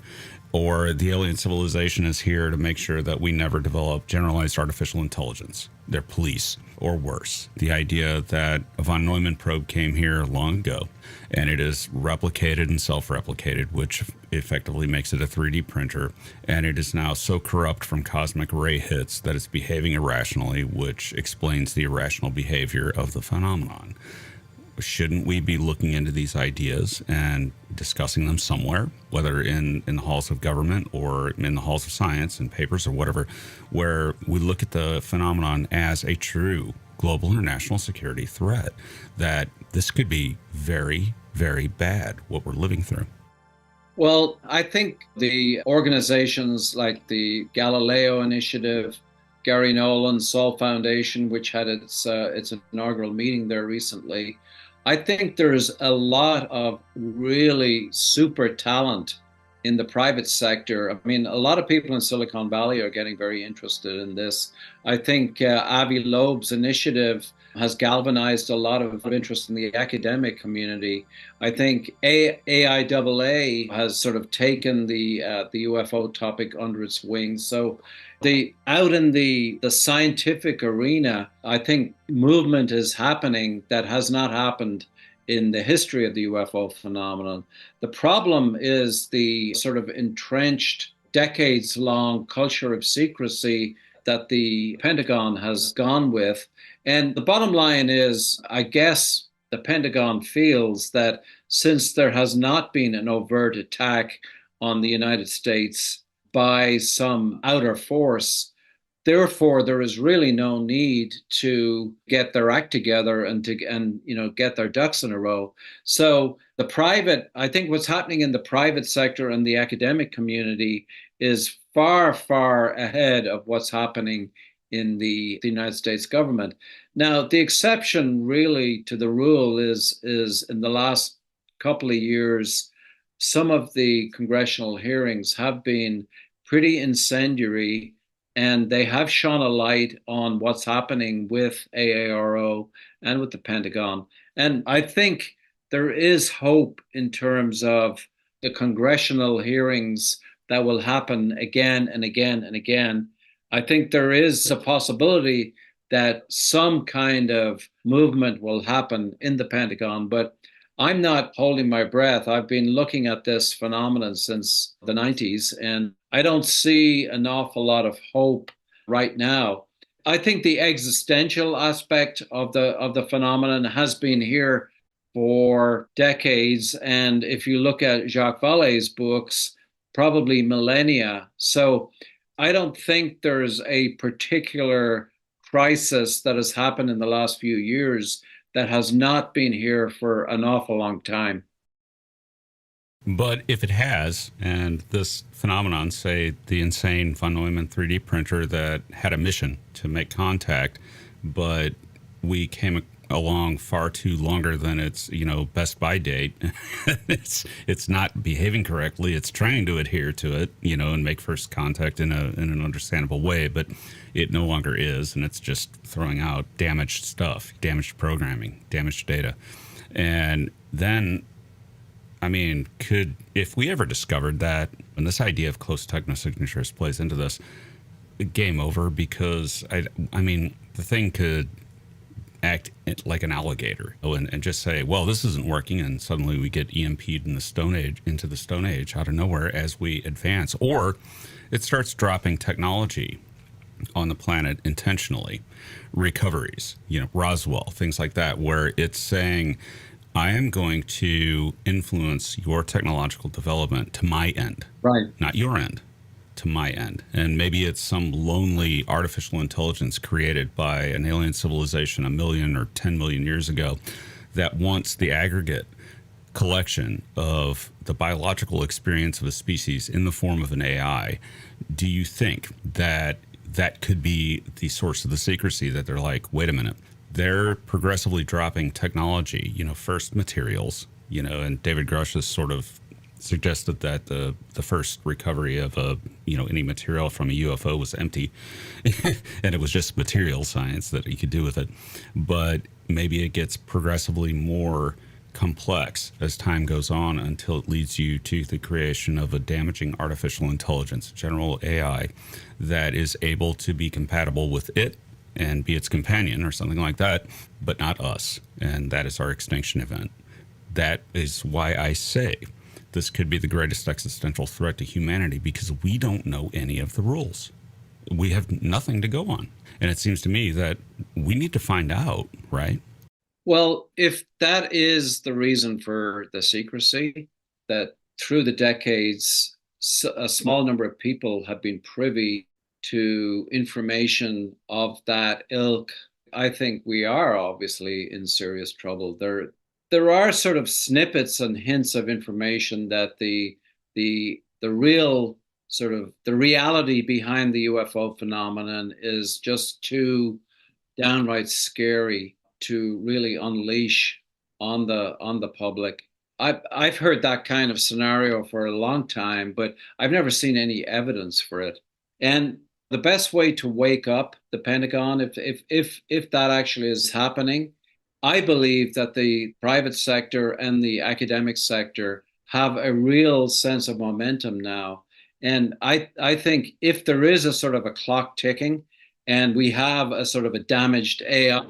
Or the alien civilization is here to make sure that we never develop generalized artificial intelligence. They're police, or worse. The idea that a von Neumann probe came here long ago, and it is replicated and self-replicated, which effectively makes it a 3D printer, and it is now so corrupt from cosmic ray hits that it's behaving irrationally, which explains the irrational behavior of the phenomenon. Shouldn't we be looking into these ideas and discussing them somewhere, whether in the halls of government or in the halls of science and papers or whatever, where we look at the phenomenon as a true global international security threat, that this could be very, very bad, what we're living through? Well, I think the organizations like the Galileo Initiative, Gary Nolan's Sol Foundation, which had its inaugural meeting there recently, I think there's a lot of really super talent in the private sector. I mean, a lot of people in Silicon Valley are getting very interested in this. I think Avi Loeb's initiative has galvanized a lot of interest in the academic community. I think AIAA has sort of taken the UFO topic under its wings. So out in the scientific arena, I think movement is happening that has not happened in the history of the UFO phenomenon. The problem is the sort of entrenched, decades-long culture of secrecy that the Pentagon has gone with. And the bottom line is, I guess the Pentagon feels that since there has not been an overt attack on the United States by some outer force, therefore there is really no need to get their act together and get their ducks in a row. So I think what's happening in the private sector and the academic community is far, far ahead of what's happening in the United States government. Now, the exception really to the rule is in the last couple of years, some of the congressional hearings have been pretty incendiary, and they have shone a light on what's happening with AARO and with the Pentagon. And I think there is hope in terms of the congressional hearings that will happen again and again and again. I think there is a possibility that some kind of movement will happen in the Pentagon, but I'm not holding my breath. I've been looking at this phenomenon since the 90s, and I don't see an awful lot of hope right now. I think the existential aspect of the phenomenon has been here for decades, and if you look at Jacques Vallée's books, probably millennia. So I don't think there's a particular crisis that has happened in the last few years that has not been here for an awful long time. But if it has, and this phenomenon, say the insane von Neumann 3D printer that had a mission to make contact, but we came along far too longer than its best by date. it's not behaving correctly. It's trying to adhere to it, and make first contact in an understandable way, but it no longer is, and it's just throwing out damaged stuff, damaged programming, damaged data. And then, I mean, if we ever discovered that, and this idea of close technosignatures plays into this, game over, because I mean, the thing could act like an alligator and just say, well, this isn't working, and suddenly we get EMP'd into the Stone Age out of nowhere as we advance. Or it starts dropping technology on the planet intentionally, recoveries, Roswell, things like that, where it's saying, I am going to influence your technological development to my end, right? Not your end, to my end. And maybe it's some lonely artificial intelligence created by an alien civilization 1 million or 10 million years ago that wants the aggregate collection of the biological experience of a species in the form of an AI. Do you think that could be the source of the secrecy, that they're like, wait a minute, they're progressively dropping technology, first materials, and David Grush has sort of suggested that the first recovery of any material from a UFO was empty, and it was just material science that you could do with it. But maybe it gets progressively more complex as time goes on until it leads you to the creation of a damaging artificial intelligence, general AI, that is able to be compatible with it and be its companion or something like that, but not us. And that is our extinction event. That is why I say this could be the greatest existential threat to humanity, because we don't know any of the rules. We have nothing to go on. And it seems to me that we need to find out, right? Well, if that is the reason for the secrecy, that through the decades, a small number of people have been privy to information of that ilk, I think we are obviously in serious trouble. There are sort of snippets and hints of information that the real sort of the reality behind the UFO phenomenon is just too downright scary to really unleash on the public. I've heard that kind of scenario for a long time, but I've never seen any evidence for it. And the best way to wake up the Pentagon, if that actually is happening, I believe that the private sector and the academic sector have a real sense of momentum now. And I think if there is a sort of a clock ticking, and we have a sort of a damaged AI,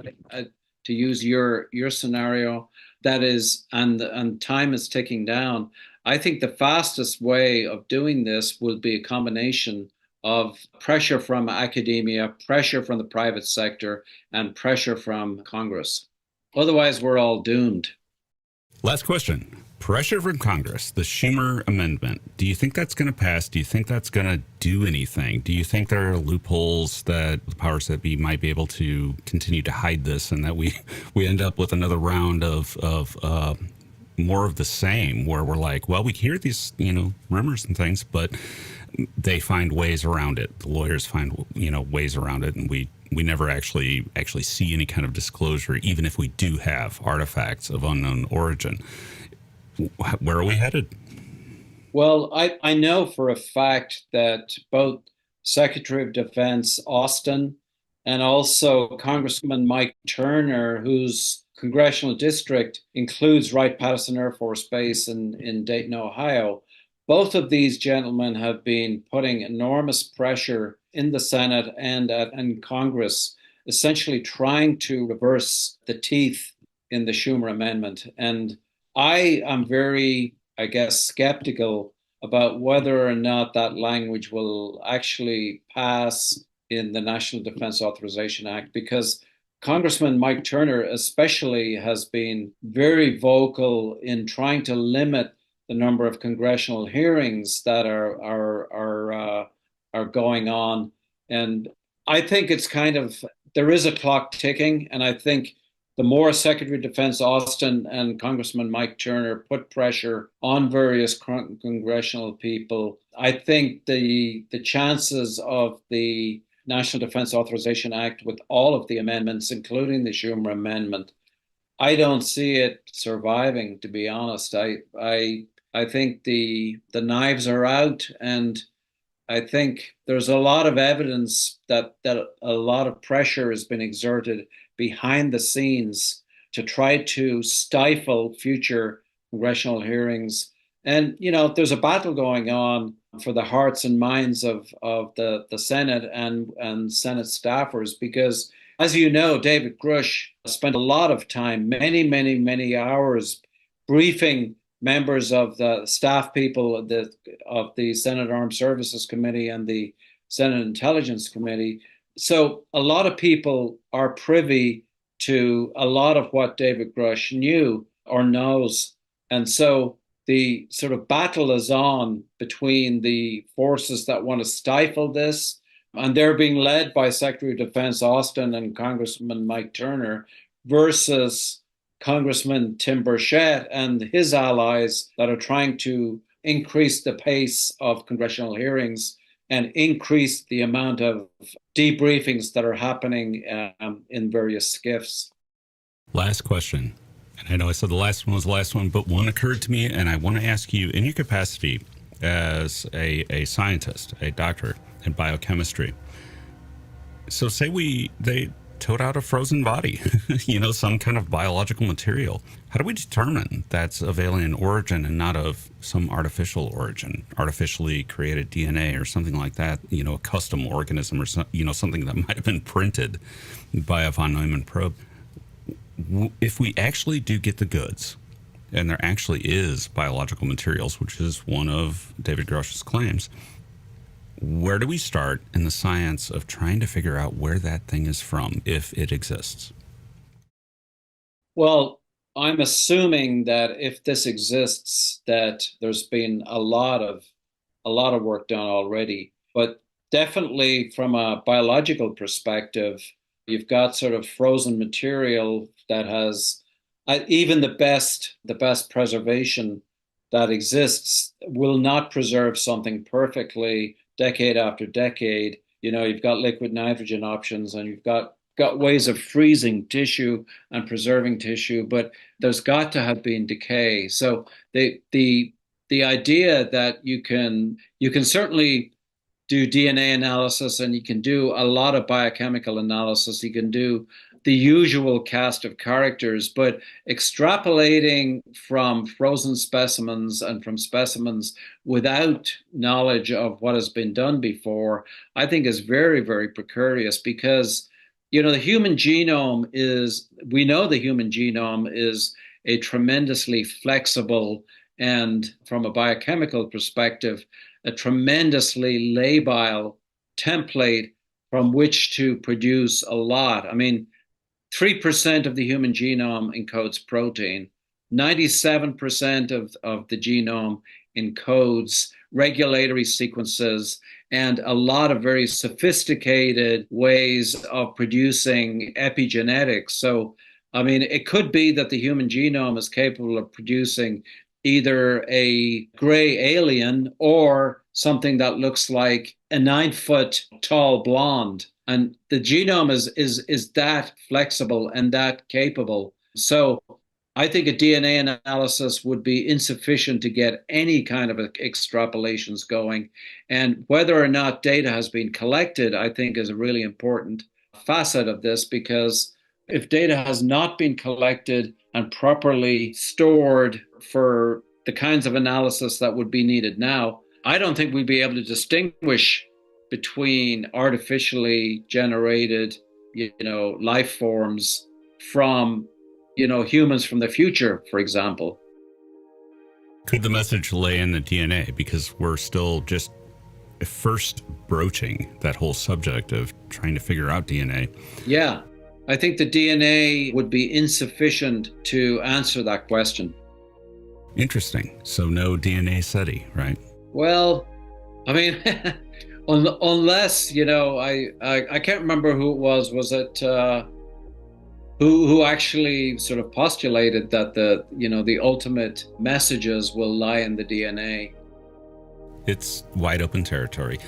to use your scenario, that is, and time is ticking down, I think the fastest way of doing this will be a combination of pressure from academia, pressure from the private sector, and pressure from Congress. Otherwise, we're all doomed. Last question. Pressure from Congress, the Schumer amendment. Do you think that's going to pass? Do you think that's going to do anything? Do you think there are loopholes that the powers that be might be able to continue to hide this, and that we end up with another round of more of the same, where we're like, well, we hear these rumors and things, but they find ways around it. The lawyers find ways around it, and we never actually see any kind of disclosure, even if we do have artifacts of unknown origin. Where are we headed? Well, I know for a fact that both Secretary of Defense Austin and also Congressman Mike Turner, whose congressional district includes Wright-Patterson Air Force Base in Dayton, Ohio, both of these gentlemen have been putting enormous pressure in the Senate and in Congress, essentially trying to reverse the teeth in the Schumer amendment. And I am very, I guess, skeptical about whether or not that language will actually pass in the National Defense Authorization Act, because Congressman Mike Turner especially has been very vocal in trying to limit the number of congressional hearings that are going on. And I think it's kind of, there is a clock ticking, and I think the more Secretary of Defense Austin and Congressman Mike Turner put pressure on various congressional people, I think the chances of the National Defense Authorization Act, with all of the amendments, including the Schumer amendment, I don't see it surviving, to be honest. I think the knives are out, and I think there's a lot of evidence that a lot of pressure has been exerted behind the scenes to try to stifle future congressional hearings. And there's a battle going on for the hearts and minds of the Senate and Senate staffers, because, as you know, David Grush spent a lot of time, many, many, many hours, briefing members of the staff people of the Senate Armed Services Committee and the Senate Intelligence Committee. So a lot of people are privy to a lot of what David Grush knew or knows. And so the sort of battle is on between the forces that want to stifle this, and they're being led by Secretary of Defense Austin and Congressman Mike Turner, versus Congressman Tim Burchett and his allies that are trying to increase the pace of congressional hearings and increase the amount of debriefings that are happening in various SCIFs. Last question. And I know I said the last one was the last one, but one occurred to me, and I want to ask you, in your capacity as a scientist, a doctor in biochemistry. So say they towed out a frozen body, some kind of biological material. How do we determine that's of alien origin and not of some artificial origin, artificially created DNA or something like that, a custom organism or something that might have been printed by a von Neumann probe? If we actually do get the goods, and there actually is biological materials, which is one of David Grush's claims, where do we start in the science of trying to figure out where that thing is from, if it exists? Well, I'm assuming that if this exists, that there's been a lot of work done already. But definitely from a biological perspective, you've got sort of frozen material that has even the best preservation that exists will not preserve something perfectly decade after decade. You've got liquid nitrogen options, and you've got ways of freezing tissue and preserving tissue, but there's got to have been decay. So the idea that you can certainly do DNA analysis, and you can do a lot of biochemical analysis. You can do the usual cast of characters, but extrapolating from frozen specimens and from specimens without knowledge of what has been done before, I think is very, very precarious, because the human genome we know the human genome is a tremendously flexible, and from a biochemical perspective, a tremendously labile template from which to produce a lot. I mean, 3% of the human genome encodes protein. 97% of the genome encodes regulatory sequences and a lot of very sophisticated ways of producing epigenetics. So, I mean, it could be that the human genome is capable of producing either a gray alien or something that looks like a 9-foot tall blonde. And the genome is that flexible and that capable. So I think a DNA analysis would be insufficient to get any kind of extrapolations going. And whether or not data has been collected, I think, is a really important facet of this, because if data has not been collected and properly stored for the kinds of analysis that would be needed now, I don't think we'd be able to distinguish between artificially generated, life forms from, humans from the future, for example. Could the message lay in the DNA? Because we're still just first broaching that whole subject of trying to figure out DNA. Yeah, I think the DNA would be insufficient to answer that question. Interesting. So no DNA SETI, right? Well, I mean, unless, I can't remember who it was. Was it who actually sort of postulated that the ultimate messages will lie in the DNA? It's wide open territory.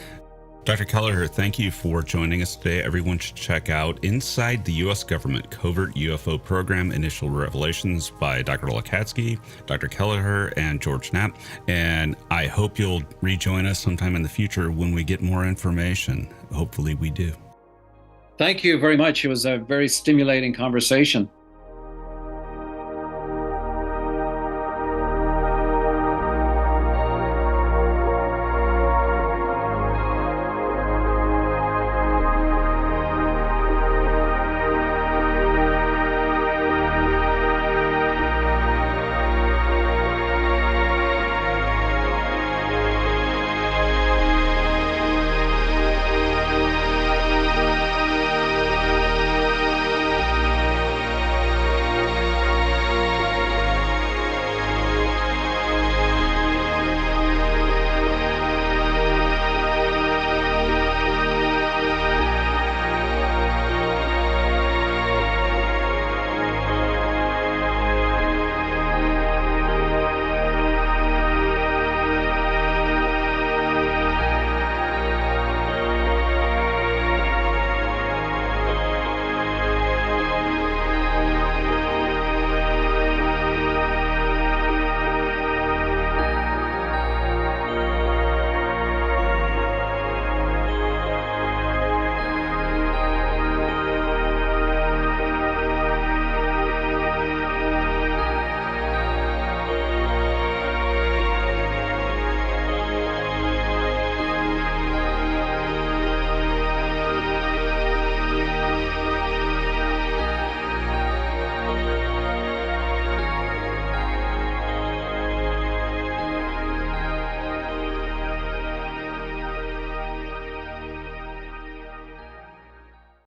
Dr. Kelleher, thank you for joining us today. Everyone should check out Inside the U.S. Government Covert UFO Program Initial Revelations by Dr. Lakatsky, Dr. Kelleher, and George Knapp. And I hope you'll rejoin us sometime in the future when we get more information. Hopefully we do. Thank you very much. It was a very stimulating conversation.